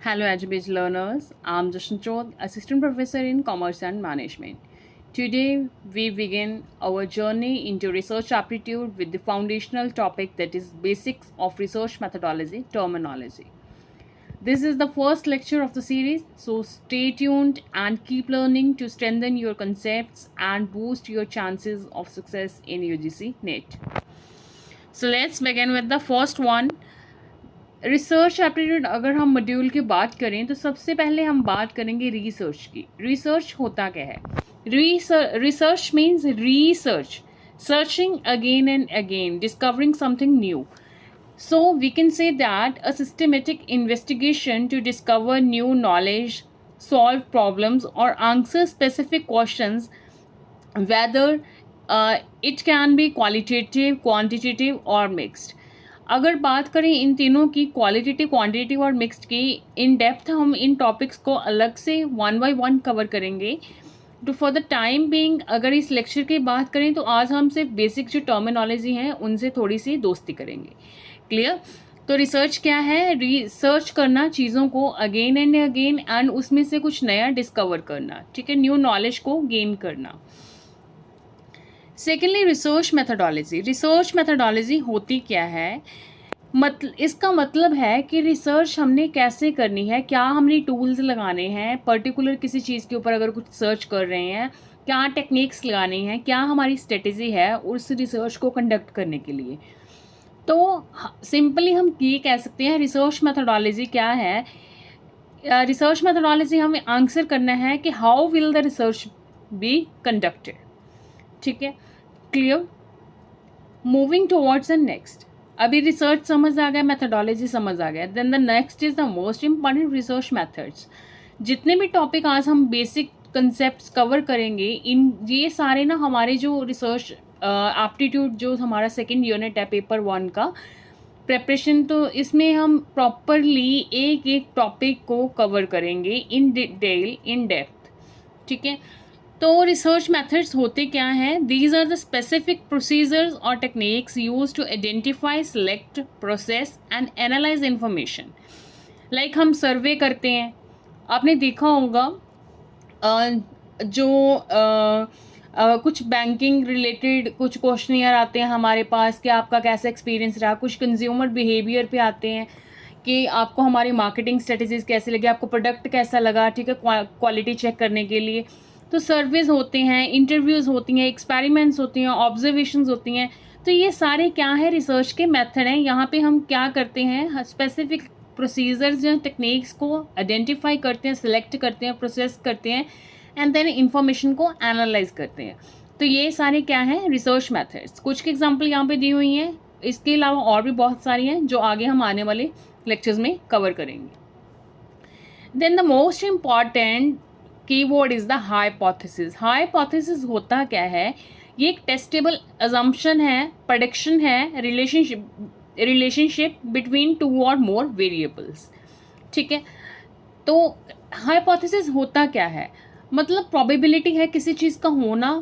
Hello, EduBridge learners. I'm Jashanjot, Assistant Professor in Commerce and Management. Today, we begin our journey into research aptitude with the foundational topic that is Basics of Research Methodology Terminology. This is the first lecture of the series, so stay tuned and keep learning to strengthen your concepts and boost your chances of success in UGC NET. So let's begin with the first one. Research aptitude अगर हम module की बात करें तो सबसे पहले हम बात करेंगे रिसर्च की. रिसर्च होता क्या है? Research means research, searching again and again, discovering something new. So we can say that a systematic investigation to discover new knowledge, solve problems, or answer specific questions, whether it can be qualitative, quantitative, or mixed. अगर बात करें इन तीनों की, qualitative, quantitative और mixed की, in depth हम इन topics को अलग से वन बाय वन कवर करेंगे. तो फॉर द टाइम बीइंग अगर इस लेक्चर की बात करें तो आज हम सिर्फ बेसिक जो टर्मिनोलॉजी हैं उनसे थोड़ी सी दोस्ती करेंगे. क्लियर? तो रिसर्च क्या है? रिसर्च करना चीज़ों को अगेन एंड अगेन एंड उसमें से कुछ नया डिस्कवर करना. ठीक है, न्यू नॉलेज को गेन करना. Secondly, research methodology. Research methodology होती क्या है? इसका मतलब है कि रिसर्च हमने कैसे करनी है, क्या हमने टूल्स लगाने हैं, पर्टिकुलर किसी चीज़ के ऊपर अगर कुछ सर्च कर रहे हैं, क्या टेक्निक्स लगानी है, क्या हमारी स्ट्रेटेजी है उस रिसर्च को कंडक्ट करने के लिए. तो सिंपली हम ये कह सकते हैं रिसर्च मेथडोलॉजी क्या है. रिसर्च मेथडोलॉजी हमें आंसर करना है कि how will the research be conducted. ठीक है, clear? Moving towards the next. अभी रिसर्च समझ आ गया, मेथडोलॉजी समझ आ गया. Then the next is the most important research methods. जितने भी टॉपिक आज हम बेसिक कंसेप्ट कवर करेंगे, इन ये सारे ना हमारे जो रिसर्च एप्टीट्यूड जो हमारा सेकेंड यूनिट है पेपर 1 का प्रेपरेशन, तो इसमें हम प्रॉपरली एक एक टॉपिक को कवर करेंगे इन डिटेल, इन डेप्थ. ठीक है, तो रिसर्च मेथड्स होते क्या हैं? These are the specific procedures और techniques use to identify, select, process and analyse information. Like हम सर्वे करते हैं, आपने देखा होगा कुछ बैंकिंग रिलेटेड कुछ क्वेश्चनियर आते हैं हमारे पास कि आपका कैसा एक्सपीरियंस रहा. कुछ कंज्यूमर बिहेवियर पे आते हैं कि आपको हमारी मार्केटिंग स्ट्रेटजीज कैसे लगी, आपको प्रोडक्ट कैसा लगा. ठीक है, क्वालिटी चेक करने के लिए तो सर्वेज होते हैं, इंटरव्यूज़ होती हैं, एक्सपेरिमेंट्स होती हैं, ऑब्जर्वेशंस होती हैं. तो ये सारे क्या है? रिसर्च के मेथड हैं. यहाँ पे हम क्या करते हैं? स्पेसिफिक प्रोसीजर्स या टेक्निक्स को आइडेंटिफाई करते हैं, सिलेक्ट करते हैं, प्रोसेस करते हैं एंड देन इंफॉर्मेशन को एनालाइज करते हैं. तो ये सारे क्या हैं? Research methods. कुछ की एग्जाम्पल यहाँ पे दी हुई हैं, इसके अलावा और भी बहुत सारी हैं जो आगे हम आने वाले लेक्चर्स में कवर करेंगे. Then the most important keyword is the hypothesis. Hypothesis होता क्या है? ये एक टेस्टेबल अजम्पशन है, प्रेडिक्शन है, रिलेशनशिप बिटवीन टू और मोर वेरिएबल्स. ठीक है, तो हाइपोथेसिस होता क्या है? मतलब प्रोबेबिलिटी है किसी चीज़ का होना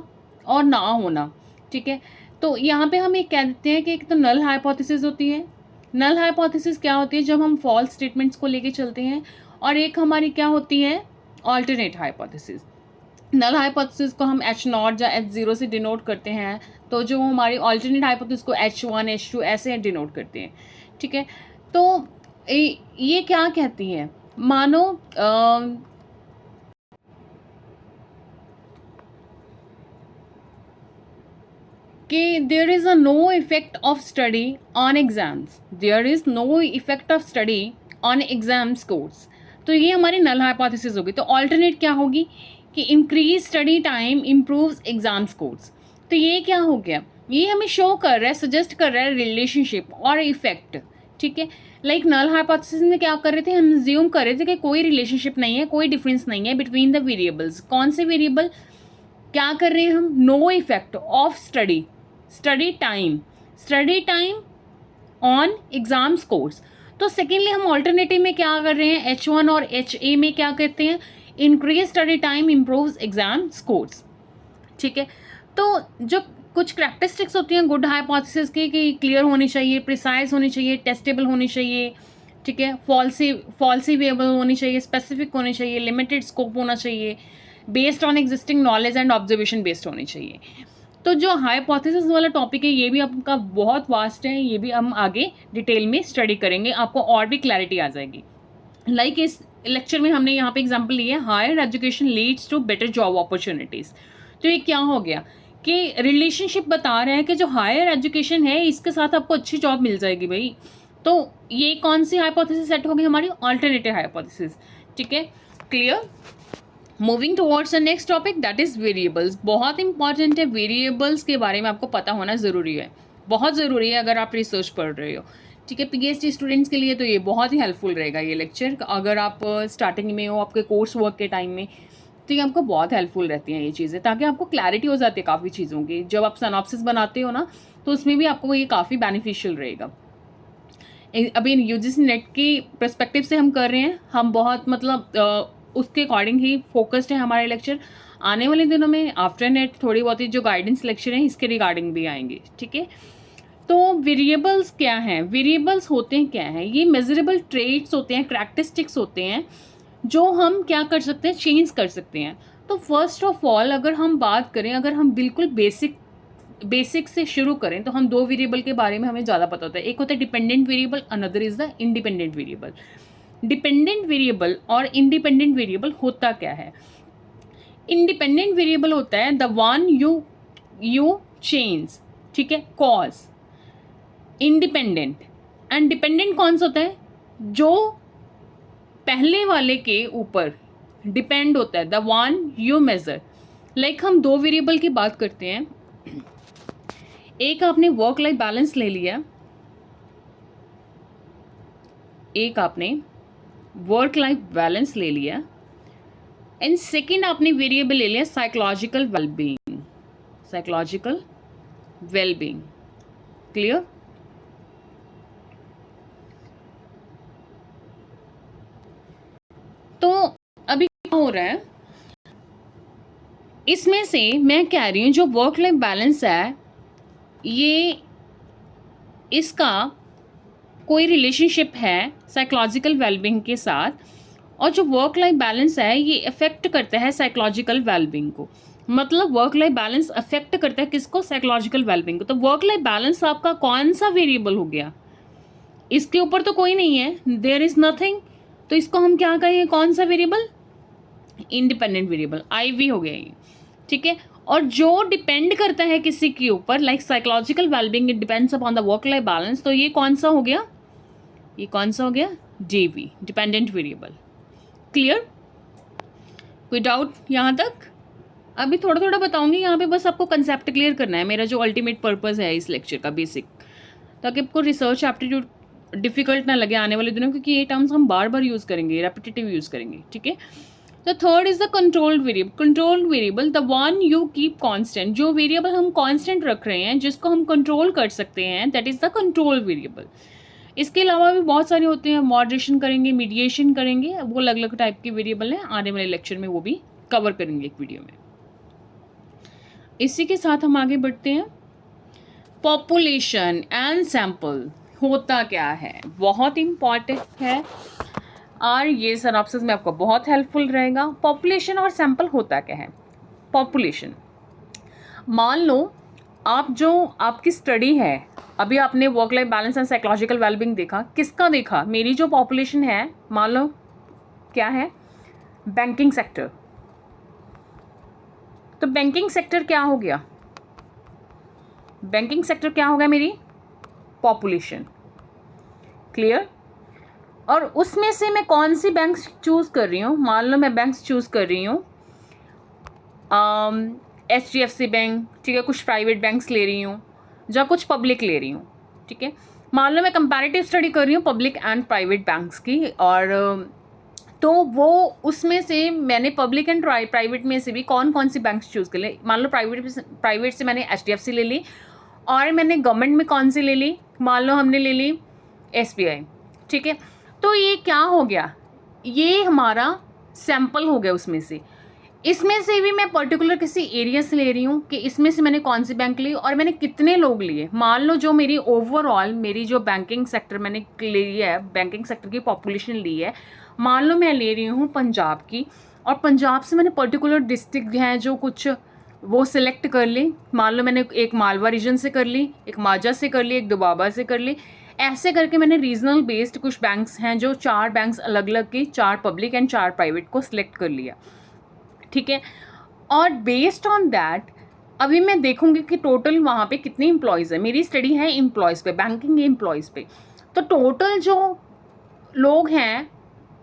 और ना होना. ठीक है, तो यहाँ पे हम एक कह देते हैं कि एक तो नल हाइपोथेसिस होती है. नल हाइपोथेसिस क्या होती है? जब हम फॉल्स स्टेटमेंट्स को लेके चलते हैं. और एक हमारी क्या होती है? Alternate hypothesis. नल हाइपोथेसिस को हम H0 या H0 से डिनोट करते हैं, तो जो हमारी ऑल्टरनेट हाइपोथेसिस को H1 H2 ऐसे डिनोट करते हैं. ठीक है, तो ये क्या कहती हैं? मानो कि there is a no effect of study on exams. There is no effect of study on exam scores. तो ये हमारी नल हाइपोथेसिस होगी. तो ऑल्टरनेट क्या होगी कि increase study time improves exam scores. तो ये क्या हो गया? ये हमें शो कर रहा है, सजेस्ट कर रहा है रिलेशनशिप और इफेक्ट. ठीक है, लाइक नल हाइपोथेसिस में क्या कर रहे थे? हम ज्यूम कर रहे थे कि कोई रिलेशनशिप नहीं है, कोई डिफरेंस नहीं है बिटवीन द वेरिएबल्स. कौन से वेरिएबल? क्या कर रहे हैं हम? No effect of study time on exam scores. तो सेकेंडली हम ऑल्टरनेटिव में क्या कर रहे हैं? H1 और HA में क्या कहते हैं? Increase study time improves exam scores. ठीक है, तो जो कुछ कैरेक्टरिस्टिक्स होती हैं गुड हाइपोथेसिस की कि क्लियर होनी चाहिए, प्रिसाइज होनी चाहिए, टेस्टेबल होनी चाहिए, ठीक है, फॉल्सिफिएबल होनी चाहिए, स्पेसिफिक होनी चाहिए, लिमिटेड स्कोप होना चाहिए, based on existing knowledge and observation based होनी चाहिए। तो जो हाइपोथेसिस वाला टॉपिक है ये भी आपका बहुत वास्ट है, ये भी हम आगे डिटेल में स्टडी करेंगे, आपको और भी क्लैरिटी आ जाएगी। लाइक इस लेक्चर में हमने यहाँ पे एग्जांपल लिया है, higher education leads to better job opportunities. तो ये क्या हो गया कि रिलेशनशिप बता रहे हैं कि जो हायर एजुकेशन है इसके साथ आपको अच्छी जॉब मिल जाएगी भाई। तो ये कौन सी हाइपोथेसिस सेट होगी हमारी, अल्टरनेटिव हाइपोथेसिस। ठीक है, clear. Moving towards the next topic that is variables. बहुत इंपॉर्टेंट है, वेरिएबल्स के बारे में आपको पता होना ज़रूरी है, बहुत ज़रूरी है अगर आप रिसर्च पढ़ रहे हो। ठीक है, पीएचडी स्टूडेंट्स के लिए तो ये बहुत ही हेल्पफुल रहेगा ये लेक्चर। अगर आप स्टार्टिंग में हो आपके कोर्स वर्क के टाइम में, तो ये आपको बहुत हेल्पफुल रहती हैं ये चीज़ें, ताकि आपको क्लैरिटी हो जाती है काफ़ी चीज़ों की। जब आप सिनॉप्सिस बनाते हो ना तो उसमें भी आपको ये काफ़ी बेनिफिशियल रहेगा। अभी यूजीसी नेट की पर्सपेक्टिव से हम कर रहे हैं, हम बहुत मतलब उसके अकॉर्डिंग ही फोकस्ड है हमारे लेक्चर। आने वाले दिनों में आफ्टर नेट थोड़ी बहुत ही जो गाइडेंस लेक्चर हैं इसके रिगार्डिंग भी आएंगे। ठीक है, तो वेरिएबल्स क्या हैं, वेरिएबल्स होते हैं क्या हैं, ये मेजरेबल ट्रेट्स होते हैं, करैक्टरिस्टिक्स होते हैं जो हम क्या कर सकते हैं, चेंज कर सकते हैं। तो फर्स्ट ऑफ ऑल अगर हम बात करें, अगर हम बिल्कुल बेसिक से शुरू करें तो हम दो वेरिएबल के बारे में हमें ज़्यादा पता होता है। एक होता है dependent variable, another is the independent variable. Dependent variable और इंडिपेंडेंट वेरिएबल होता क्या है। इंडिपेंडेंट वेरिएबल होता है द वन यू चेंज, ठीक है, कॉज। इंडिपेंडेंट एंड डिपेंडेंट कौन सा होता है, जो पहले वाले के ऊपर डिपेंड होता है, the one you measure. Like हम दो वेरिएबल की बात करते हैं, एक आपने वर्क लाइफ बैलेंस ले लिया, एक आपने वर्क लाइफ बैलेंस ले लिया, एंड सेकेंड आपने वेरिएबल ले लिया psychological wellbeing, psychological wellbeing. Clear. तो अभी क्या हो रहा है, इसमें से मैं कह रही हूं जो वर्क लाइफ बैलेंस है ये इसका कोई रिलेशनशिप है साइकोलॉजिकल वेलबींग के साथ, और जो वर्क लाइफ बैलेंस है ये अफेक्ट करता है साइकोलॉजिकल वेलबींग को। मतलब वर्क लाइफ बैलेंस अफेक्ट करता है किसको, साइकोलॉजिकल वेलबींग को। तो वर्क लाइफ बैलेंस आपका कौन सा वेरिएबल हो गया, इसके ऊपर तो कोई नहीं है, देयर इज नथिंग। तो इसको हम क्या कहें, कौन सा वेरिएबल, इंडिपेंडेंट वेरिएबल, आईवी हो गया ये। ठीक है, और जो डिपेंड करता है किसी के ऊपर, like psychological wellbeing it depends upon the work life balance, तो ये कौन सा हो गया, ये कौन सा हो गया, डीवी, डिपेंडेंट वेरिएबल। क्लियर, कोई डाउट यहाँ तक। अभी थोड़ा थोड़ा बताऊंगी यहाँ पे, बस आपको कंसेप्ट क्लियर करना है, मेरा जो अल्टीमेट पर्पस है इस लेक्चर का बेसिक, ताकि आपको रिसर्च एप्टीट्यूड डिफिकल्ट ना लगे आने वाले दिनों, क्योंकि ये टर्म्स हम बार बार यूज़ करेंगे, रेपिटेटिव यूज़ करेंगे। ठीक है, तो third is the controlled variable. Controlled variable the one you keep constant, जो वेरिएबल हम कांस्टेंट रख रहे हैं जिसको हम कंट्रोल कर सकते हैं, that is the control variable. इसके अलावा भी बहुत सारे होते हैं, मॉडरेशन करेंगे, मीडिएशन करेंगे, वो अलग अलग टाइप के वेरिएबल हैं, आने वाले लेक्चर में वो भी कवर करेंगे एक वीडियो में। इसी के साथ हम आगे बढ़ते हैं। पॉपुलेशन एंड सैंपल होता क्या है, बहुत इंपॉर्टेंट है और ये सिनॉप्सिस में आपको बहुत हेल्पफुल रहेगा। पॉपुलेशन और सैंपल होता क्या है। पॉपुलेशन, मान लो आप जो आपकी स्टडी है, अभी आपने work life balance and psychological wellbeing देखा, किसका देखा, मेरी जो पॉपुलेशन है मान लो क्या है, बैंकिंग सेक्टर। तो बैंकिंग सेक्टर क्या हो गया, बैंकिंग सेक्टर क्या हो गया, मेरी पॉपुलेशन। क्लियर। और उसमें से मैं कौन सी बैंक्स चूज़ कर रही हूँ, मान लो मैं बैंक्स चूज़ कर रही हूँ HDFC बैंक, ठीक है, कुछ प्राइवेट बैंक्स ले रही हूँ या कुछ पब्लिक ले रही हूँ। ठीक है, मान लो मैं कंपैरेटिव स्टडी कर रही हूँ पब्लिक एंड प्राइवेट बैंक्स की, और तो वो उसमें से मैंने पब्लिक एंड प्राइवेट में से भी कौन कौन सी बैंक्स चूज़ कर ली। मान लो प्राइवेट से मैंने HDFC ले ली, और मैंने गवर्नमेंट में कौन सी ले ली, मान लो हमने ले ली SBI। ठीक है, तो ये क्या हो गया, ये हमारा सैंपल हो गया उसमें से। इसमें से भी मैं पर्टिकुलर किसी एरिया से ले रही हूँ कि इसमें से मैंने कौन सी बैंक ली और मैंने कितने लोग लिए। मान लो जो मेरी ओवरऑल मेरी जो बैंकिंग सेक्टर मैंने ली है, बैंकिंग सेक्टर की पॉपुलेशन ली है, मान लो मैं ले रही हूँ पंजाब की, और पंजाब से मैंने पर्टिकुलर डिस्ट्रिक्ट हैं जो कुछ वो सिलेक्ट कर ली। मान लो मैंने एक मालवा रीजन से कर ली, एक माझा से कर ली, एक दोबाबा से कर ली। ऐसे करके मैंने रीजनल बेस्ड कुछ बैंक्स हैं जो 4 बैंक्स अलग अलग की, 4 पब्लिक एंड 4 प्राइवेट को सिलेक्ट कर लिया, ठीक है। और बेस्ड ऑन दैट अभी मैं देखूंगी कि टोटल वहाँ पे कितने एम्प्लॉयज़ है। मेरी स्टडी है एम्प्लॉयज़ पे, बैंकिंग एम्प्लॉयज़ पे। तो टोटल जो लोग हैं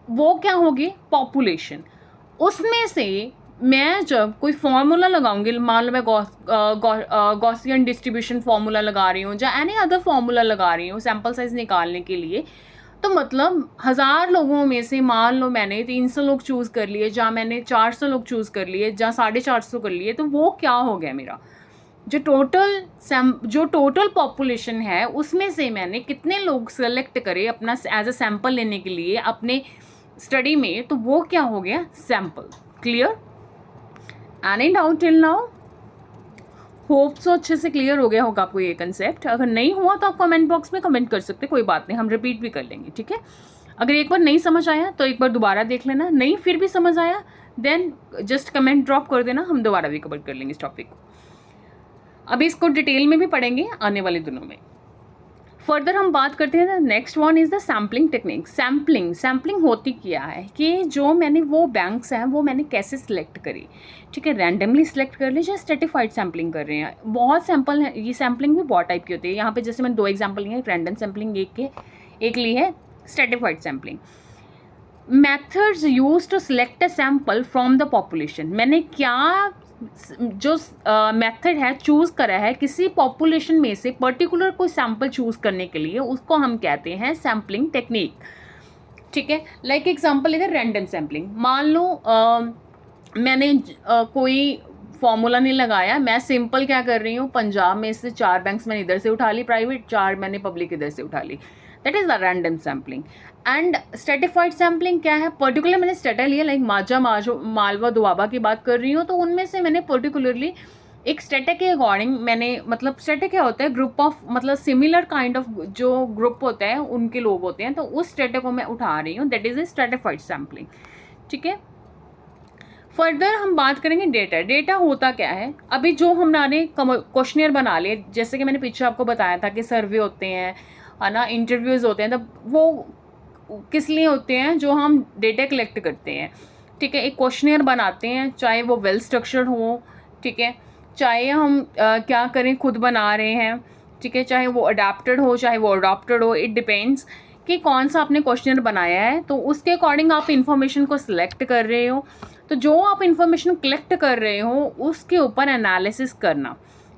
वो क्या होगी, पॉपुलेशन। उसमें से मैं जब कोई फार्मूला लगाऊंगी, मान लो मैं गॉसियन डिस्ट्रीब्यूशन फार्मूला लगा रही हूँ या एनी अदर फार्मूला लगा रही हूँ सैम्पल साइज निकालने के लिए, तो मतलब 1000 लोगों में से मान लो मैंने 300 लोग चूज़ कर लिए, या मैंने 400 लोग चूज़ कर लिए, या 450 कर लिए, तो वो क्या हो गया, मेरा जो टोटल पॉपुलेशन है उसमें से मैंने कितने लोग सेलेक्ट करे अपना एज अ सैम्पल लेने के लिए अपने स्टडी में, तो वो क्या हो गया, sample. Clear? Any doubt till now? Hope so अच्छे से क्लियर हो गया होगा आपको ये कंसेप्ट। अगर नहीं हुआ तो आप कमेंट बॉक्स में कमेंट कर सकते, कोई बात नहीं, हम रिपीट भी कर लेंगे, ठीक है। अगर एक बार नहीं समझ आया तो एक बार दोबारा देख लेना, नहीं फिर भी समझ आया देन जस्ट कमेंट ड्रॉप कर देना, हम दोबारा भी कवर कर लेंगे इस टॉपिक को। अभी इसको डिटेल में भी पढ़ेंगे आने वाले दिनों में। फर्दर हम बात करते हैं, next one is the sampling technique. Sampling होती क्या है कि जो मैंने वो बैंक्स हैं वो मैंने कैसे सिलेक्ट करी, ठीक है। रैंडमली सिलेक्ट कर ली या स्ट्रेटिफाइड सैम्पलिंग कर रहे हैं। बहुत सैम्पल है, ये सैम्पलिंग भी बहुत टाइप की होती है। यहाँ पे जैसे मैंने 2 एग्जाम्पल लिए हैं, एक रैंडम सैम्पलिंग एक ली है stratified sampling. Methods use to select a sample from the population. मैंने क्या जो मेथड है चूज़ करा है किसी पॉपुलेशन में से पर्टिकुलर कोई सैम्पल चूज़ करने के लिए, उसको हम कहते हैं सैम्पलिंग टेक्निक, ठीक है। लाइक एग्जांपल इधर रैंडम सैम्पलिंग। मान लो मैंने कोई फॉर्मूला नहीं लगाया, मैं सिंपल क्या कर रही हूँ, पंजाब में से 4 बैंक्स मैंने इधर से उठा ली प्राइवेट, 4 मैंने पब्लिक इधर से उठा ली, that is the random sampling. And stratified sampling क्या है, पर्टिकुलर मैंने स्टेटा लिया, लाइक माझा मालवा दोआबा की बात कर रही हूँ, तो उनमें से मैंने पर्टिकुलरली एक स्टेटा के अकॉर्डिंग मैंने, मतलब स्टेटा क्या होता है, ग्रुप ऑफ, मतलब सिमिलर काइंड ऑफ जो ग्रुप होता है उनके लोग होते हैं, तो उस स्टेटा को मैं उठा रही हूँ, that is a stratified sampling, ठीक है। फर्दर हम बात करेंगे डेटा होता क्या है। अभी जो हमने क्वेश्चनियर बना लिए, जैसे कि मैंने पीछे आपको बताया था कि सर्वे होते हैं, है ना, इंटरव्यूज़ होते हैं, तब वो किस लिए होते हैं, जो हम डेटा कलेक्ट करते हैं, ठीक है। एक क्वेश्चनियर बनाते हैं, चाहे वो वेल स्ट्रक्चर्ड हो, ठीक है, चाहे हम क्या करें खुद बना रहे हैं, ठीक है, चाहे वो अडेप्टेड हो चाहे वो अडॉप्टेड हो, इट डिपेंड्स कि कौन सा आपने क्वेश्चनियर बनाया है, तो उसके अकॉर्डिंग आप इन्फॉर्मेशन को सिलेक्ट कर रहे हो। तो जो आप इन्फॉर्मेशन कलेक्ट कर रहे हो उसके ऊपर एनालिसिस करना,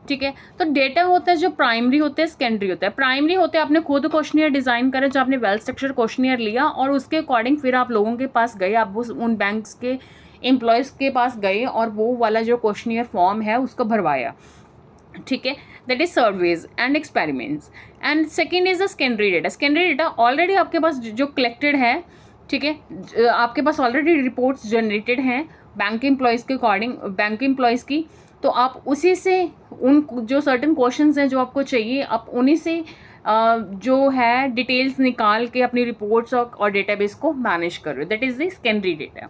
ठीक है। तो डेटा होता है जो प्राइमरी होता है, सेकेंडरी होता है। प्राइमरी होते हैं आपने खुद क्वेश्चनियर डिज़ाइन करा, जो आपने वेल स्ट्रक्चर क्वेश्चनियर लिया और उसके अकॉर्डिंग फिर आप लोगों के पास गए, आप उन बैंक्स के एम्प्लॉयज़ के पास गए और वो वाला जो क्वेश्चनियर फॉर्म है उसको भरवाया, ठीक है। That is surveys and experiments. And second is the secondary data. Secondary data already आपके पास जो कलेक्टेड है, ठीक है, आपके पास ऑलरेडी रिपोर्ट्स जनरेटेड हैं बैंक एम्प्लॉयज़ के अकॉर्डिंग, बैंक एम्प्लॉयज़ की, तो आप उसी से उन जो सर्टेन क्वेश्चंस हैं जो आपको चाहिए, आप उन्हीं से जो है डिटेल्स निकाल के अपनी रिपोर्ट्स और डेटाबेस को मैनेज कर रहे हो, that is the secondary data.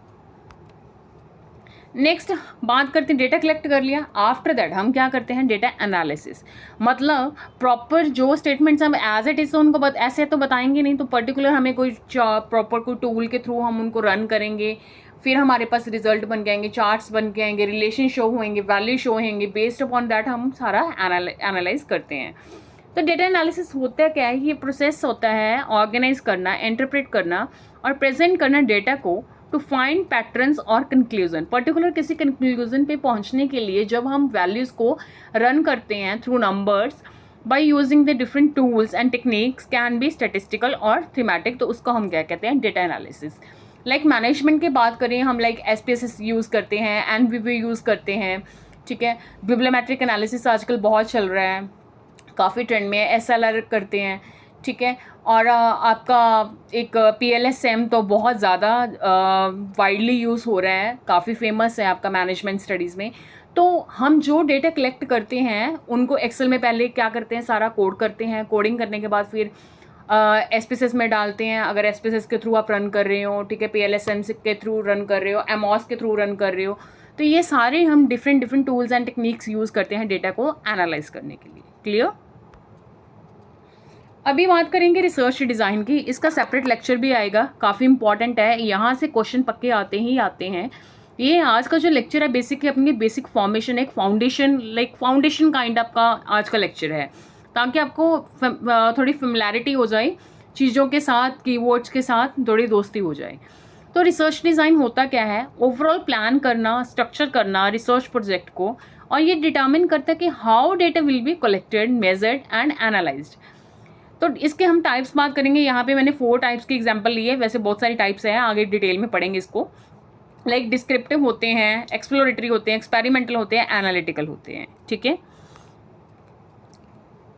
Next बात करते हैं, डेटा कलेक्ट कर लिया, आफ्टर दैट हम क्या करते हैं, डेटा एनालिसिस। मतलब प्रॉपर जो स्टेटमेंट्स हम एज इट इज़ उनको ऐसे तो बताएंगे नहीं, तो पर्टिकुलर हमें कोई प्रॉपर कोई टूल के थ्रू हम उनको रन करेंगे, फिर हमारे पास रिजल्ट बन के आएंगे, चार्ट्स बन के आएंगे, रिलेशन शो होंगे, वैल्यू शो होंगे, बेस्ड अपॉन दैट हम सारा एनालाइज करते हैं। तो डेटा एनालिसिस होता क्या है, ये प्रोसेस होता है ऑर्गेनाइज करना, इंटरप्रेट करना और प्रेजेंट करना डेटा को टू फाइंड पैटर्न्स और कंक्लूजन। पर्टिकुलर किसी कंक्लूजन पे पहुंचने के लिए जब हम वैल्यूज़ को रन करते हैं through numbers by using the different tools and techniques, can be statistical और थीमेटिक, तो उसको हम क्या कहते हैं, डेटा एनालिसिस। लाइक मैनेजमेंट की बात करें हम, लाइक SPSS यूज़ करते हैं, NVV यूज़ करते हैं, ठीक है। बिब्लियोमेट्रिक एनालिसिस आजकल बहुत चल रहा है, काफ़ी ट्रेंड में है, SLR करते हैं, ठीक है। और आपका एक PLSM तो बहुत ज़्यादा वाइडली यूज़ हो रहा है, काफ़ी फेमस है आपका मैनेजमेंट स्टडीज़ में। तो हम जो डेटा कलेक्ट करते हैं उनको एक्सेल में पहले क्या करते हैं, सारा कोड करते हैं। कोडिंग करने के बाद फिर SPSS में डालते हैं। अगर SPSS के थ्रू आप रन कर रहे हो, ठीक है, PLSM के थ्रू रन कर रहे हो, एमॉस के थ्रू रन कर रहे हो, तो ये सारे हम different different tools and techniques use करते हैं डेटा को एनालाइज करने के लिए। क्लियर? अभी बात करेंगे रिसर्च डिज़ाइन की। इसका सेपरेट लेक्चर भी आएगा, काफ़ी इंपॉर्टेंट है, यहाँ से क्वेश्चन पक्के आते ही आते हैं। ये आज का जो लेक्चर है बेसिकली अपनी बेसिक फॉर्मेशन, एक foundation, like foundation kind of का आज का लेक्चर है, ताकि आपको थोड़ी फेमिलैरिटी हो जाए चीज़ों के साथ, कीवर्ड्स के साथ थोड़ी दोस्ती हो जाए। तो रिसर्च डिज़ाइन होता क्या है? ओवरऑल प्लान करना, स्ट्रक्चर करना रिसर्च प्रोजेक्ट को, और ये डिटर्मिन करता है कि how data will be collected, measured and analysed. तो इसके हम टाइप्स बात करेंगे। यहाँ पे मैंने 4 टाइप्स की एग्जांपल ली है, वैसे बहुत सारी टाइप्स हैं, आगे डिटेल में पढ़ेंगे इसको। लाइक डिस्क्रिप्टिव होते हैं, एक्सप्लोरेटरी होते हैं, एक्सपेरिमेंटल होते हैं, एनालिटिकल होते हैं, ठीक है।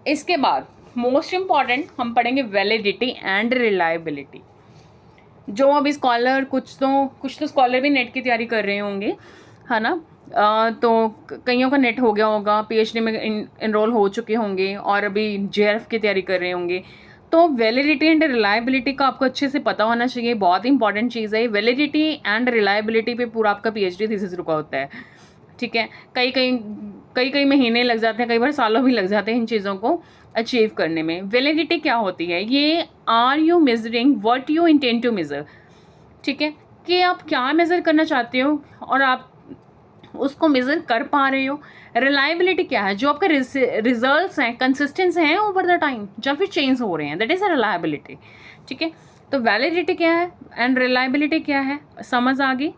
इसके बाद मोस्ट इम्पॉर्टेंट हम पढ़ेंगे वैलिडिटी एंड रिलायबिलिटी। जो अभी स्कॉलर, कुछ तो स्कॉलर भी नेट की तैयारी कर रहे होंगे, है ना। तो कईयों का नेट हो गया होगा, PhD में इनरोल हो चुके होंगे और अभी JRF की तैयारी कर रहे होंगे। तो वैलिडिटी एंड रिलायबिलिटी का आपको अच्छे से पता होना चाहिए, बहुत इंपॉर्टेंट चीज़ है। वैलिडिटी एंड रिलायबिलिटी पे पूरा आपका PhD थीसिस रुका होता है, ठीक है। कई महीने लग जाते हैं, कई बार सालों भी लग जाते हैं इन चीज़ों को अचीव करने में। वैलिडिटी क्या होती है? ये are you measuring what you intend to measure, ठीक है, कि आप क्या मेज़र करना चाहते हो और आप उसको मेज़र कर पा रहे हो। रिलायबिलिटी क्या है? जो आपके रिजल्ट्स हैं कंसिस्टेंट हैं ओवर द टाइम, या फिर चेंज हो रहे हैं, दैट इज़ अ रिलायबिलिटी, ठीक है। तो वैलिडिटी क्या है एंड रिलायबिलिटी क्या है, समझ आ गई।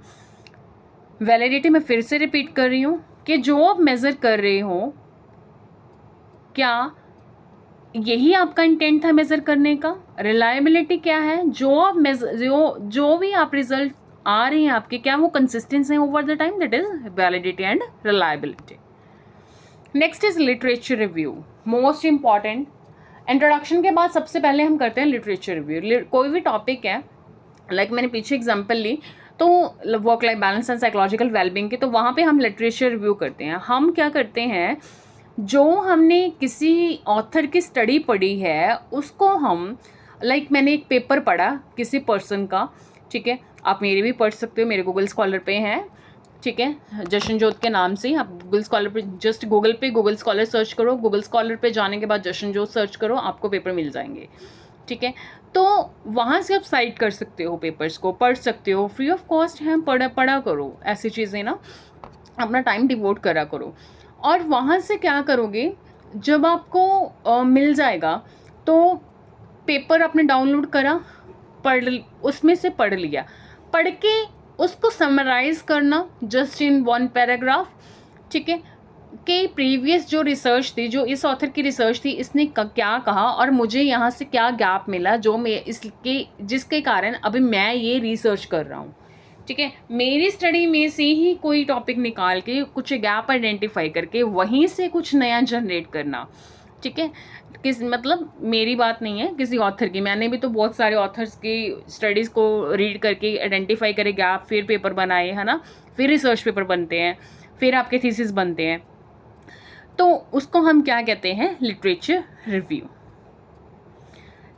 वैलिडिटी मैं फिर से रिपीट कर रही हूँ कि जो आप मेज़र कर रहे हो, क्या यही आपका इंटेंट था मेज़र करने का। रिलायबिलिटी क्या है? जो आप जो भी आप रिजल्ट आ रहे हैं आपके, क्या वो कंसिस्टेंट हैं over the time, that is validity and reliability. Next is literature review, most important. Introduction के बाद सबसे पहले हम करते हैं लिटरेचर रिव्यू। कोई भी टॉपिक है, लाइक मैंने पीछे एग्जांपल ली तो work life balance and psychological wellbeing के, तो वहाँ पे हम लिटरेचर रिव्यू करते हैं। हम क्या करते हैं, जो हमने किसी ऑथर की स्टडी पढ़ी है उसको हम, लाइक मैंने एक पेपर पढ़ा किसी पर्सन का, ठीक है, आप मेरे भी पढ़ सकते हो, मेरे गूगल स्कॉलर पे हैं, ठीक है, जशनजोत के नाम से। आप गूगल स्कॉलर पे जस्ट गूगल स्कॉलर सर्च करो, गूगल स्कॉलर पे जाने के बाद जशनजोत सर्च करो, आपको पेपर मिल जाएंगे, ठीक है। तो वहाँ से आप साइट कर सकते हो, पेपर्स को पढ़ सकते हो, फ्री ऑफ कॉस्ट है, पढ़ा करो, ऐसी चीज़ें ना, अपना टाइम डिवोट करा करो। और वहाँ से क्या करोगे, जब आपको मिल जाएगा तो पेपर आपने डाउनलोड करा, उसमें से पढ़ लिया, पढ़ के उसको समराइज करना जस्ट इन 1 पैराग्राफ, ठीक है, कि प्रीवियस जो रिसर्च थी, जो इस ऑथर की रिसर्च थी, इसने क्या कहा और मुझे यहाँ से क्या गैप मिला, जो मैं इसके जिसके कारण अभी मैं ये रिसर्च कर रहा हूँ, ठीक है। मेरी स्टडी में से ही कोई टॉपिक निकाल के कुछ गैप आइडेंटिफाई करके वहीं से कुछ नया जनरेट करना, ठीक है। मतलब मेरी बात नहीं है, किसी ऑथर की। मैंने भी तो बहुत सारे ऑथर्स की स्टडीज़ को रीड करके आइडेंटिफाई करे गैप, फिर पेपर बनाए, है ना, फिर रिसर्च पेपर बनते हैं, फिर आपके थीसिस बनते हैं। तो उसको हम क्या कहते हैं, literature review.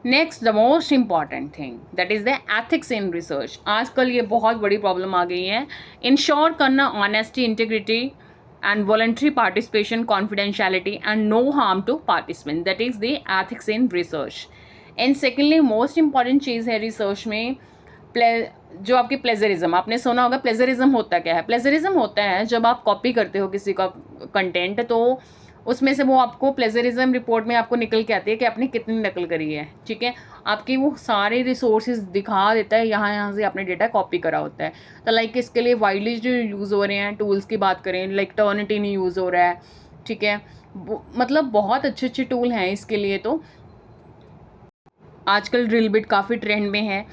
Next, the most important thing, that is the ethics in research. आजकल ये बहुत बड़ी प्रॉब्लम आ गई है। इंश्योर करना honesty, integrity and voluntary participation, confidentiality and no harm to participant, that is the ethics in research. And secondly most important चीज़ है research में जो आपकी प्लेजरिज्म। आपने सुना होगा प्लेजरिज्म होता क्या है। प्लेजरिज्म होता है जब आप कॉपी करते हो किसी का कंटेंट, तो उसमें से वो आपको प्लेजरिज्म रिपोर्ट में आपको निकल के आती है कि आपने कितनी नकल करी है, ठीक है। आपकी वो सारे रिसोर्सेज दिखा देता है, यहाँ से आपने डेटा कॉपी करा होता है। तो लाइक इसके लिए वाइडली जो यूज़ हो रहे हैं टूल्स की बात करें, लाइक टर्निटिनी यूज़ हो रहा है, ठीक है, मतलब बहुत अच्छे टूल हैं इसके लिए। तो आजकल ड्रिलबिट काफ़ी ट्रेंड में है,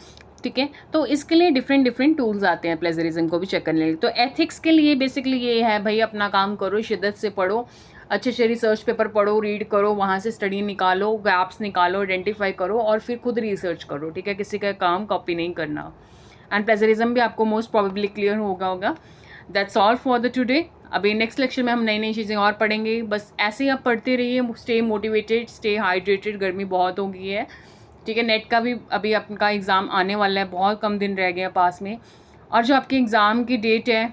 ठीक है। तो इसके लिए डिफरेंट टूल्स आते हैं प्लेजरिज्म को भी चेक करने के लिए। तो एथिक्स के लिए बेसिकली ये है, भाई अपना काम करो, शिद्दत से पढ़ो, अच्छे अच्छे रिसर्च पेपर पढ़ो, रीड करो, वहाँ से स्टडी निकालो, गैप्स निकालो, आइडेंटिफाई करो और फिर खुद रिसर्च करो, ठीक है, किसी का काम कॉपी नहीं करना। एंड प्लेजरिज्म भी आपको मोस्ट प्रॉबेबली क्लियर होगा। That's all for the today. अभी नेक्स्ट लेक्चर में हम नई नई चीज़ें और पढ़ेंगे। बस ऐसे ही आप पढ़ते रहिए, स्टे मोटिवेटेड, स्टे हाइड्रेटेड, गर्मी बहुत हो गई है, ठीक है। नेट का भी अभी आपका एग्ज़ाम आने वाला है, बहुत कम दिन रह गए हैं पास में। और जो आपके एग्ज़ाम की डेट है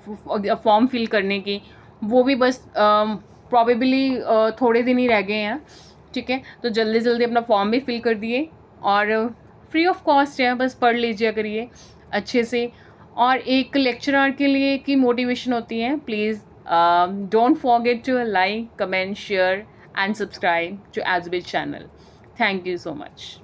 फॉर्म फिल करने की, वो भी बस प्रॉबेबली थोड़े दिन ही रह गए हैं, ठीक है। तो जल्दी जल्दी अपना फॉर्म भी फिल कर दिए और फ्री ऑफ कॉस्ट है, बस पढ़ लीजिए करिए अच्छे से। और एक लेक्चरर के लिए की मोटिवेशन होती है, please don't forget to like, comment, share and subscribe to एज़बिट channel. Thank you so much.